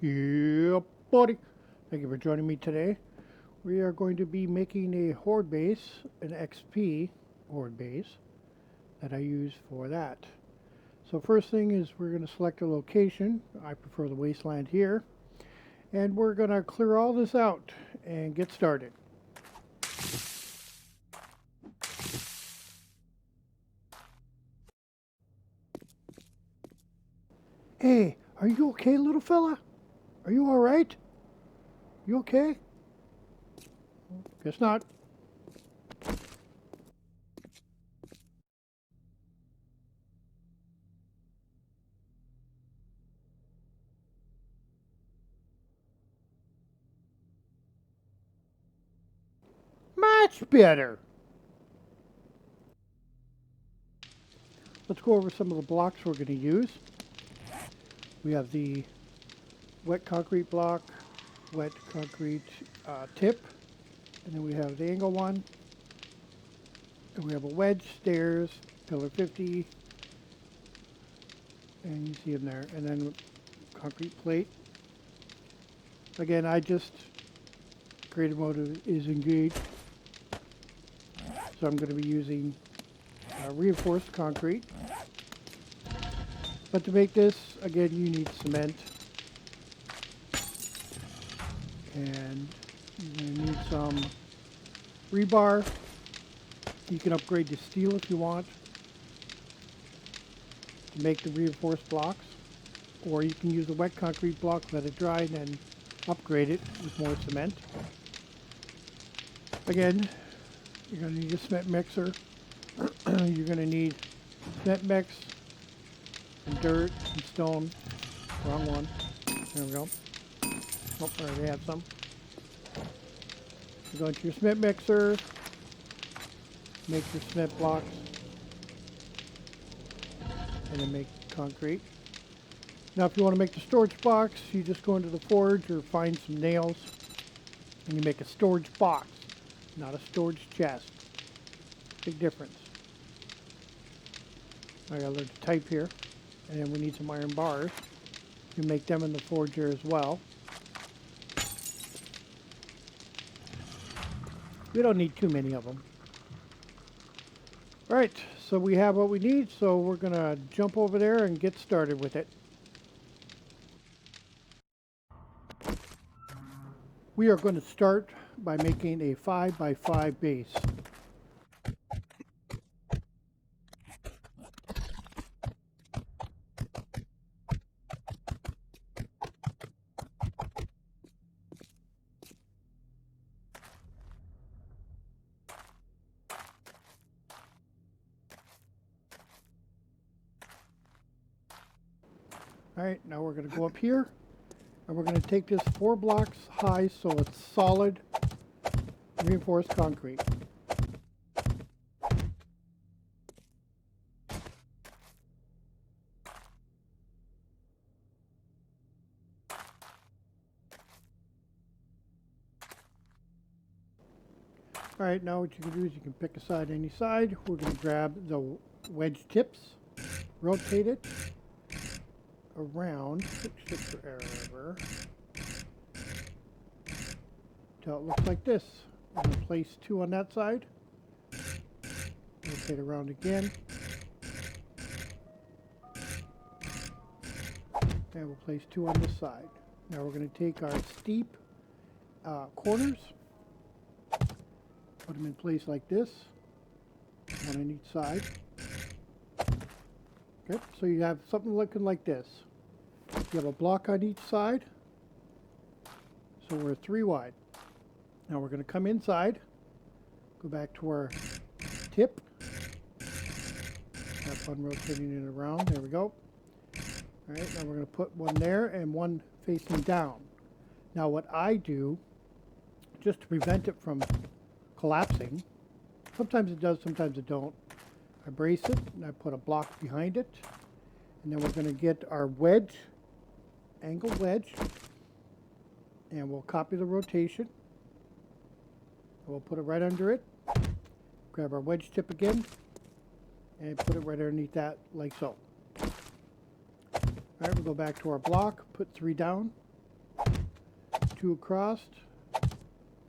Yeah, buddy. Thank you for joining me today. We are going to be making a horde base, an XP horde base that I use for that. So first thing is we're going to select a location. I prefer the wasteland here. And we're going to clear all this out and get started. Hey, are you okay, little fella? Are you alright? You okay? Guess not. Much better. Let's go over some of the blocks we're going to use. We have the wet concrete block, wet concrete tip, and then we have the angle one, and we have a wedge, stairs, pillar 50, and you see them there, and then concrete plate. Again, I just, creative mode is engaged, so I'm going to be using reinforced concrete. But to make this, again, you need cement, and you're going to need some rebar. You can upgrade to steel if you want to make the reinforced blocks, or you can use a wet concrete block, let it dry, and then upgrade it with more cement. Again, you're going to need a cement mixer. You're going to need cement mix, and dirt, and stone. Wrong one. There we go. Oh, I already have some. You go into your cement mixer, make your cement blocks, and then make concrete. Now if you want to make the storage box, you just go into the forge or find some nails, and you make a storage box, not a storage chest. Big difference. I gotta learn to type here. And then we need some iron bars. You make them in the forge here as well. We don't need too many of them. Alright, so we have what we need, so we're going to jump over there and get started with it. We are going to start by making a 5x5 base. Alright, now we're going to go up here, and we're going to take this 4 blocks high so it's solid reinforced concrete. Alright, now what you can do is you can pick a side, any side. We're going to grab the wedge tips, rotate it around, shift for error, till it looks like this. We're going to place 2 on that side, rotate around again, and we'll place 2 on this side. Now we're going to take our steep corners, put them in place like this, 1 on each side. Okay, so you have something looking like this. You have a block on each side, so we're 3 wide. Now we're going to come inside, go back to our tip, have fun rotating it around, there we go. Alright, now we're going to put 1 there and 1 facing down. Now what I do, just to prevent it from collapsing, sometimes it does, sometimes it don't, I brace it and I put a block behind it, and then we're going to get our wedge, angle wedge, and we'll copy the rotation. We'll put it right under it, grab our wedge tip again, and put it right underneath that like so. Alright, we'll go back to our block, put 3 down, 2 across,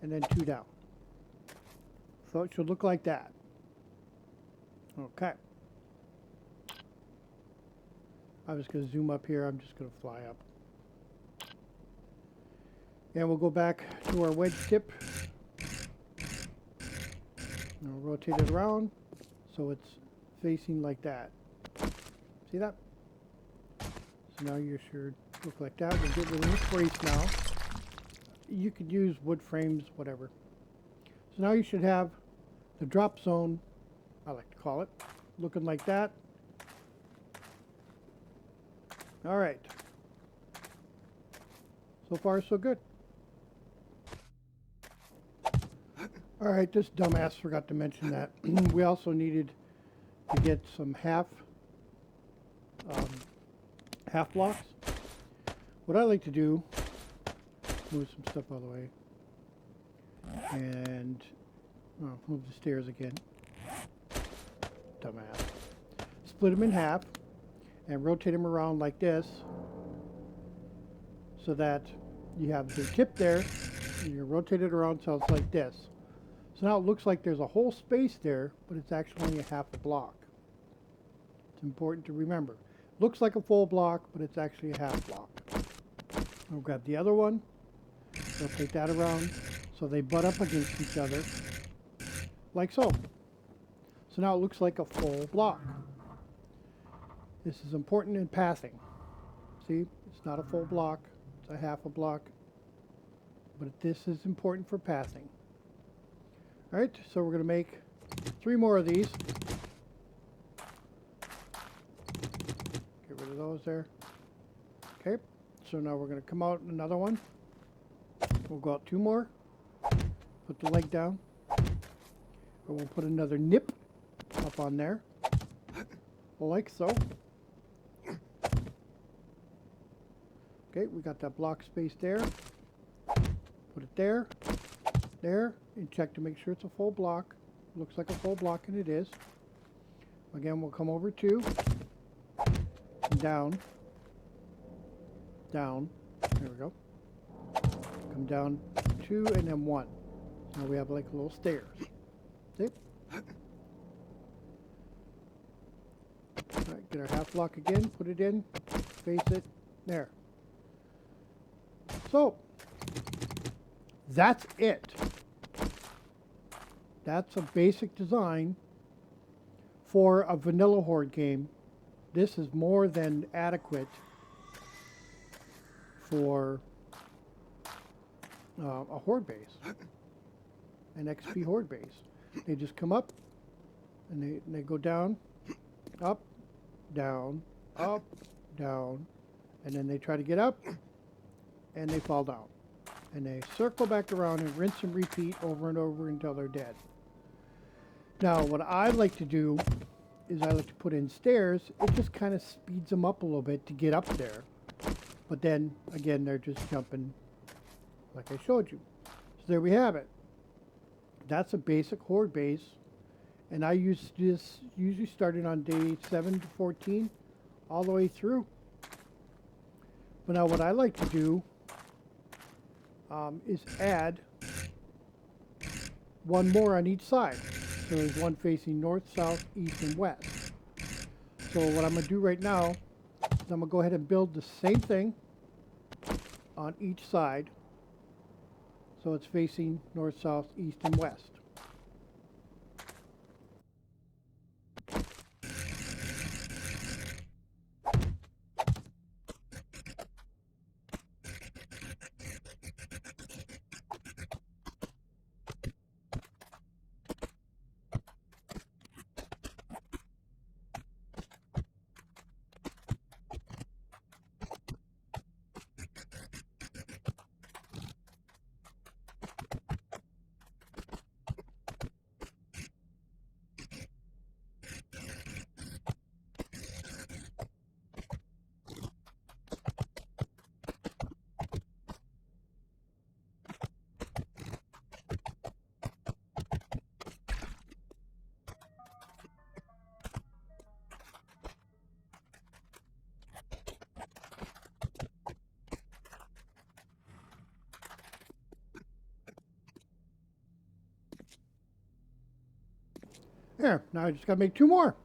and then 2 down. So it should look like that. Okay. I was going to zoom up here. I'm just going to fly up. And we'll go back to our wedge tip. And we'll rotate it around so it's facing like that. See that? So now you should look like that. We'll get rid of this brace now. You could use wood frames, whatever. So now you should have the drop zone, I like to call it, looking like that. All right. So far, so good. All right, this dumbass forgot to mention that. We also needed to get some half blocks. What I like to do, move some stuff out of the way, and move the stairs again. Dumbass. Split them in half and rotate them around like this so that you have the tip there and you rotate it around so it's like this. So now it looks like there's a whole space there, but it's actually only a half a block. It's important to remember. Looks like a full block, but it's actually a half block. I'll grab the other one, rotate that around so they butt up against each other, like so. So now it looks like a full block. This is important in passing. See, it's not a full block, it's a half a block, but this is important for passing. All right, so we're going to make 3 more of these. Get rid of those there. Okay, so now we're going to come out another one. We'll go out 2 more. Put the leg down. And we'll put another nip up on there, like so. Okay, we got that block space there. Put it there, there, and check to make sure it's a full block. Looks like a full block, and it is. Again, we'll come over 2, down, down, there we go. Come down 2 and then 1. Now we have like little stairs. See? All right, get our half block again, put it in, face it, there. So, that's it. That's a basic design for a vanilla horde game. This is more than adequate for a horde base, an XP horde base. They just come up and they go down, up, down, up, down, and then they try to get up and they fall down. And they circle back around and rinse and repeat over and over until they're dead. Now, what I like to do is I like to put in stairs. It just kind of speeds them up a little bit to get up there. But then, again, they're just jumping like I showed you. So there we have it. That's a basic horde base. And I use this usually starting on day 7 to 14 all the way through. But now what I like to do is add 1 more on each side. So there's one facing north, south, east, and west. So what I'm going to do right now is I'm going to go ahead and build the same thing on each side. So it's facing north, south, east, and west. There, now I just got to make 2 more.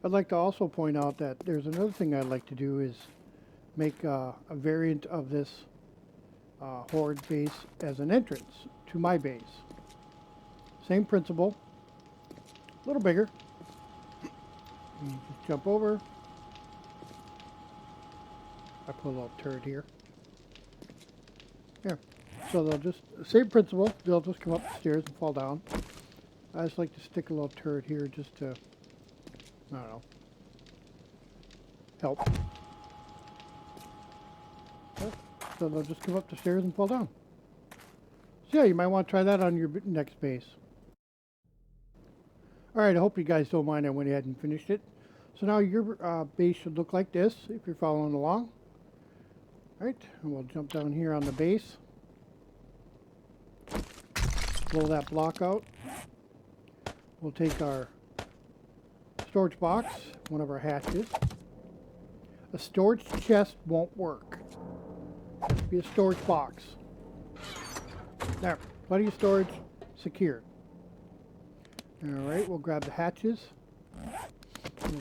I'd like to also point out that there's another thing I'd like to do is make a variant of this horde base as an entrance to my base. Same principle, a little bigger. You just jump over. I put a little turret here. Here. So they'll just, same principle, they'll just come up the stairs and fall down. I just like to stick a little turret here just to, I don't know, help. So they'll just come up the stairs and fall down. So yeah, you might want to try that on your next base. Alright, I hope you guys don't mind I went ahead and finished it. So now your base should look like this if you're following along. Alright, and we'll jump down here on the base. Blow that block out. We'll take our storage box, one of our hatches. A storage chest won't work. It has to be a storage box. There, plenty of storage, secure. Alright, we'll grab the hatches.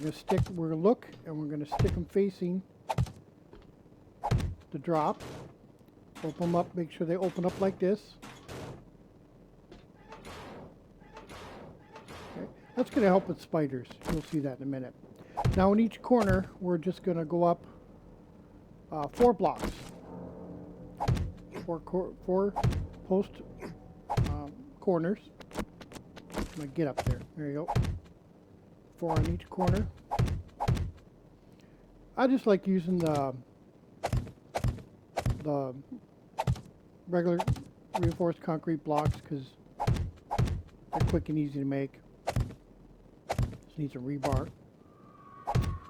We're gonna look, and we're gonna stick them facing the drop. Open them up, make sure they open up like this. Okay. That's gonna help with spiders. You'll see that in a minute. Now in each corner, we're just gonna go up 4 blocks. 4 post corners. I'm gonna get up there. There you go. 4 on each corner. I just like using the regular reinforced concrete blocks because they're quick and easy to make. Just need some rebar.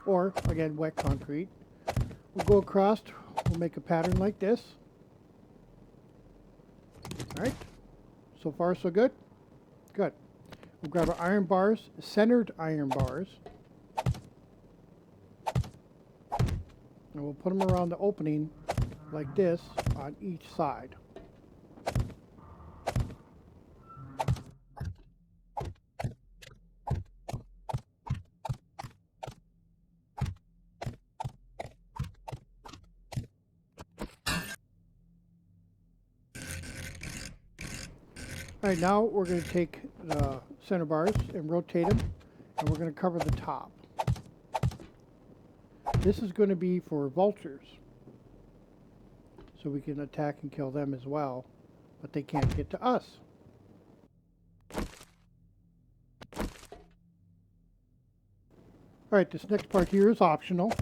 Or again, wet concrete. We'll go across. We'll make a pattern like this. All right. So far, so good. Good. We'll grab our iron bars, centered iron bars, and we'll put them around the opening like this on each side. All right, now we're going to take the center bars and rotate them, and we're going to cover the top. This is going to be for vultures, so we can attack and kill them as well, but they can't get to us. All right, this next part here is optional.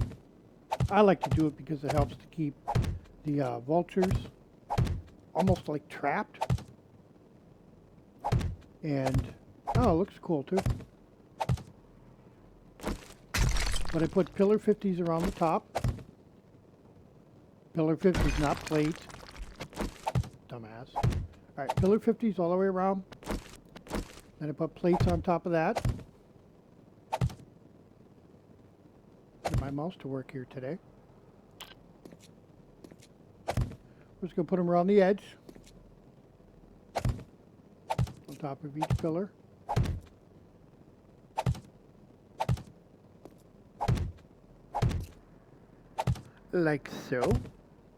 I like to do it because it helps to keep the vultures almost like trapped. And, oh, it looks cool too. But I put pillar 50s around the top. Pillar 50s, not plate. Dumbass. Alright, pillar 50s all the way around. Then I put plates on top of that. Get my mouse to work here today. We're just going to put them around the edge. Top of each pillar. Like so.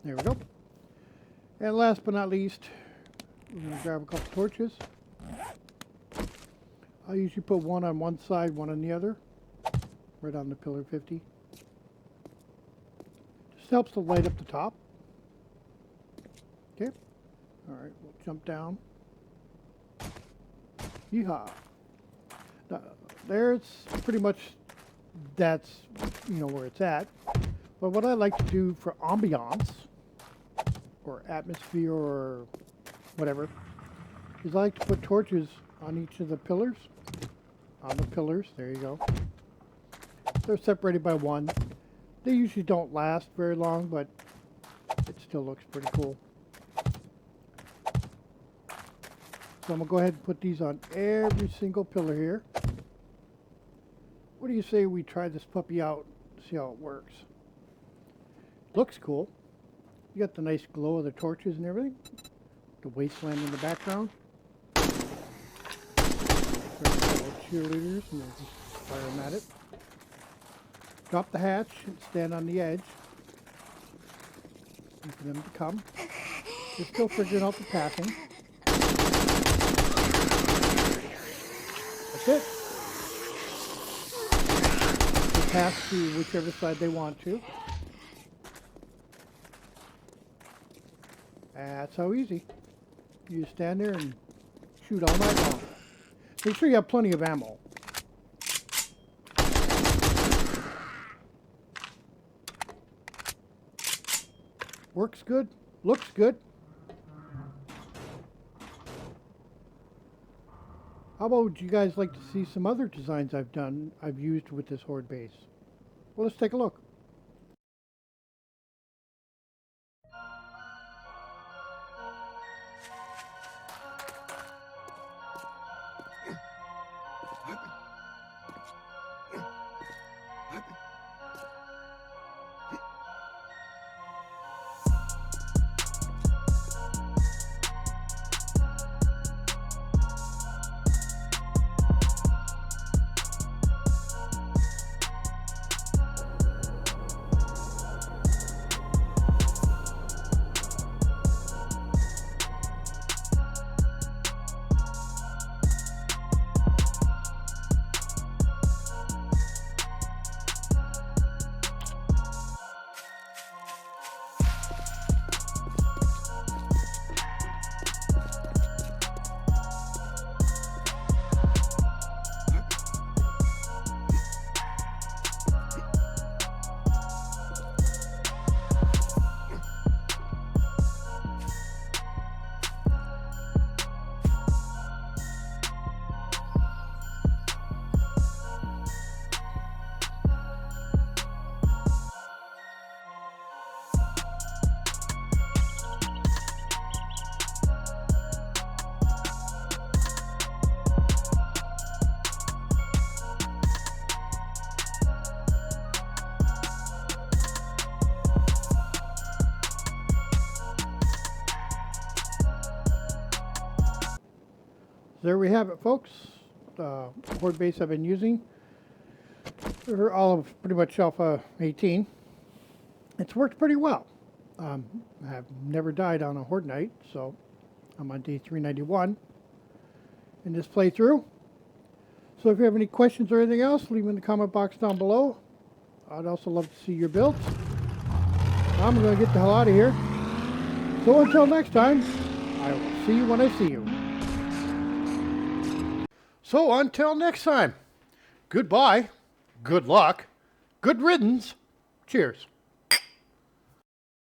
There we go. And last but not least, we're going to grab a couple torches. I usually put one on one side, one on the other, right on the pillar 50. Just helps to light up the top. Okay. All right, we'll jump down. Yeehaw. Now, there's pretty much, that's, where it's at. But what I like to do for ambiance, or atmosphere, or whatever, is I like to put torches on each of the pillars. On the pillars, there you go. They're separated by one. They usually don't last very long, but it still looks pretty cool. So I'm going to go ahead and put these on every single pillar here. What do you say we try this puppy out, see how it works? Looks cool. You got the nice glow of the torches and everything. The wasteland in the background. cheerleaders and we'll just fire them at it. Drop the hatch and stand on the edge. Wait for them to come. They're still figuring out the pathing. That's it. They pass to whichever side they want to. That's how easy. You just stand there and shoot all night long. Make sure you have plenty of ammo. Works good. Looks good. How about, would you guys like to see some other designs I've used with this horde base? Well, let's take a look. There we have it, folks. The horde base I've been using. They're all of pretty much Alpha 18. It's worked pretty well. I've never died on a horde night, so I'm on day 391 in this playthrough. So if you have any questions or anything else, leave them in the comment box down below. I'd also love to see your builds. I'm going to get the hell out of here. So until next time, I will see you when I see you. So until next time, goodbye, good luck, good riddance, cheers.